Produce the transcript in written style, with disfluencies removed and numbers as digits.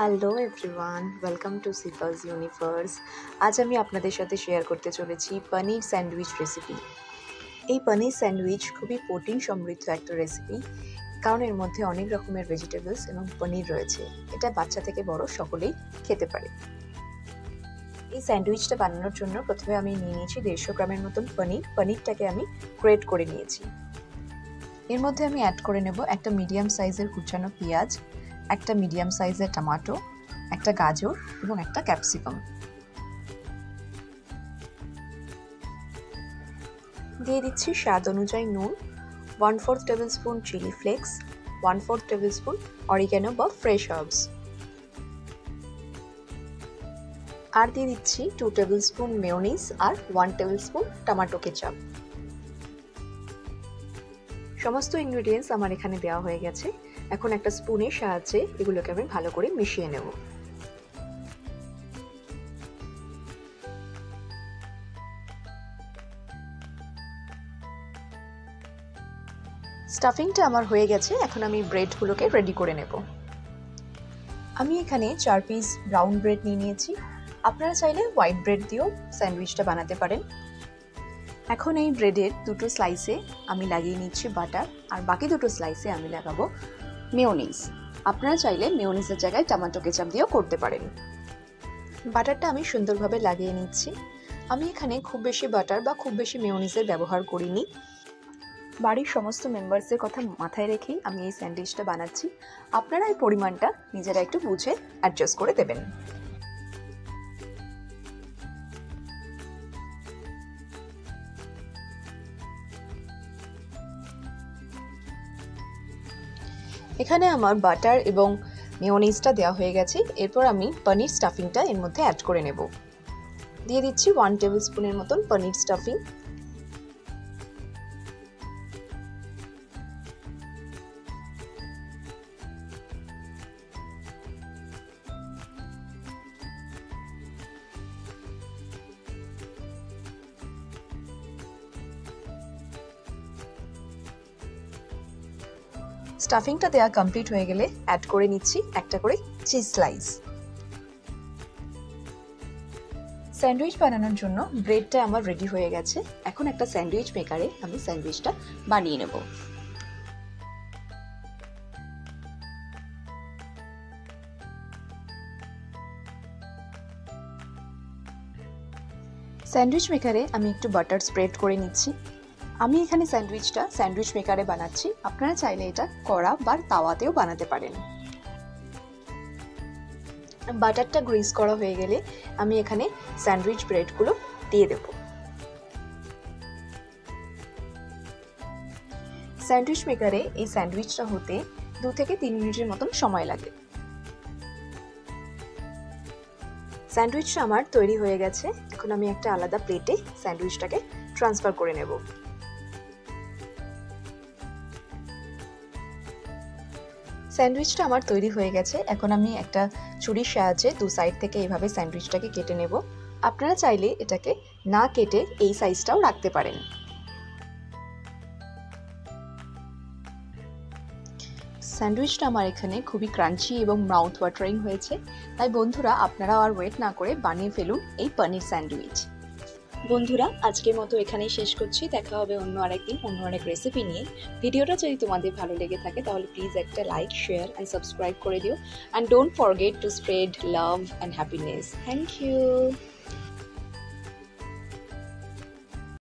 Hello everyone, welcome to সিফাস universe. আজ আমি আপনাদের সাথে শেয়ার করতে চলেছি পনির স্যান্ডউইচ রেসিপি। এই পনির স্যান্ডউইচ খুবই প্রোটিন সমৃদ্ধ একটা রেসিপি, কারণ এর মধ্যে অনেক রকমের ভেজিটেবলস এবং পনির রয়েছে। এটা বাচ্চা থেকে বড় সকলেই খেতে পারে। এই স্যান্ডউইচটা বানানোর জন্য প্রথমে আমি নিয়ে নিয়েছি 150 গ্রামের মতন পনিরটাকে আমি গ্রেট করে নিয়েছি। এর মধ্যে আমি অ্যাড করে নেব একটা মিডিয়াম সাইজের কুচানো পেঁয়াজ, একটা মিডিয়াম সাইজের টমেটো, একটা গাজর এবং একটা ক্যাপসিকাম। দিয়ে দিচ্ছি স্বাদ অনুযায়ী নুন, 1/4 tablespoon chilli flakes, 1/4 tablespoon oregano বা ফ্রেশ হার্বস, আর দিয়ে দিচ্ছি 2 টেবিল স্পুন মেয়োনিজ আর 1 টেবিল স্পুন টমেটো কেচাপ। সমস্ত ইনগ্রেডিয়েন্টস আমার এখানে দেওয়া হয়ে গেছে। এখন একটা স্পুনের সাহায্যে এগুলোকে আমি ভালো করে মিশিয়ে নেব। স্টাফিংটা আমার হয়ে গেছে, এখন আমি ব্রেডগুলোকে রেডি করে নেব। আমি এখানে 4 পিস ব্রাউন ব্রেড নিয়ে নিয়েছি। আপনারা চাইলে হোয়াইট ব্রেড দিয়েও স্যান্ডউইচটা বানাতে পারেন। এখন এই ব্রেডের দুটো স্লাইসে আমি লাগিয়ে নিচ্ছি বাটার, আর বাকি দুটো স্লাইসে আমি লাগাবো মেয়োনিজ। আপনারা চাইলে মেয়োনিজের জায়গায় টমেটো কেচাপ দিয়েও করতে পারেন। বাটারটা আমি সুন্দরভাবে লাগিয়ে নিচ্ছি। আমি এখানে খুব বেশি বাটার বা খুব বেশি মেয়োনিজের ব্যবহার করিনি। বাড়ির সমস্ত মেম্বার্সের কথা মাথায় রেখেই আমি এই স্যান্ডউইচটা বানাচ্ছি। আপনারা এই পরিমাণটা নিজেরা একটু বুঝে অ্যাডজাস্ট করে দেবেন। এখানে আমার বাটার এবং মেয়োনিজটা দেওয়া হয়ে গেছে। এরপর আমি পনির স্টাফিংটা এর মধ্যে অ্যাড করে নেব। দিয়ে দিচ্ছি 1 টেবিল স্পুনের মতন পনির স্টাফিং। স্টাফিংটা দেওয়া কমপ্লিট হয়ে গেলে অ্যাড করে নিচ্ছি একটা করে চিজ স্লাইস। স্যান্ডউইচ বানানোর জন্য ব্রেডটা আমার রেডি হয়ে গেছে। এখন একটা স্যান্ডউইচ মেকারে আমি স্যান্ডউইচটা বানিয়ে নেব। স্যান্ডউইচ মেকারে আমি একটু বাটার স্প্রেড করে নিচ্ছি। আমি এখানে স্যান্ডউইচটা স্যান্ডউইচ মেকারে বানাচ্ছি। আপনারা চাইলে এটা কড়া বা তাওয়াতেও বানাতে পারেন। বাটারটা গ্রিস করা হয়ে গেলে আমি এখানে স্যান্ডউইচ ব্রেডগুলো দিয়ে দেব। স্যান্ডউইচ মেকারে এই স্যান্ডউইচটা হতে 2 থেকে 3 মিনিটের মতন সময় লাগে। স্যান্ডউইচটা আমার তৈরি হয়ে গেছে। এখন আমি একটা আলাদা প্লেটে স্যান্ডউইচটাকে ট্রান্সফার করে নেব। স্যান্ডউইচটা আমার তৈরি হয়ে গেছে। এখন আমি একটা ছুরির সাহায্যে 2 সাইড থেকে এইভাবে স্যান্ডউইচটাকে কেটে নেব। আপনারা চাইলে এটাকে না কেটে এই সাইজটাও রাখতে পারেন। স্যান্ডউইচটা আমার এখানে খুবই ক্রাঞ্চি এবং মাউথ ওয়াটারিং হয়েছে। তাই বন্ধুরা, আপনারাও আর ওয়েট না করে বানিয়ে ফেলুন এই পনির স্যান্ডউইচ। বন্ধুরা, আজকের মতো এখানেই শেষ করছি। দেখা হবে অন্য আরেকদিন অন্য আরেক রেসিপি নিয়ে। ভিডিওটা যদি তোমাদের ভালো লেগে থাকে তাহলে প্লিজ একটা লাইক, শেয়ার অ্যান্ড সাবস্ক্রাইব করে দিও। And don't forget to spread love and happiness. Thank you.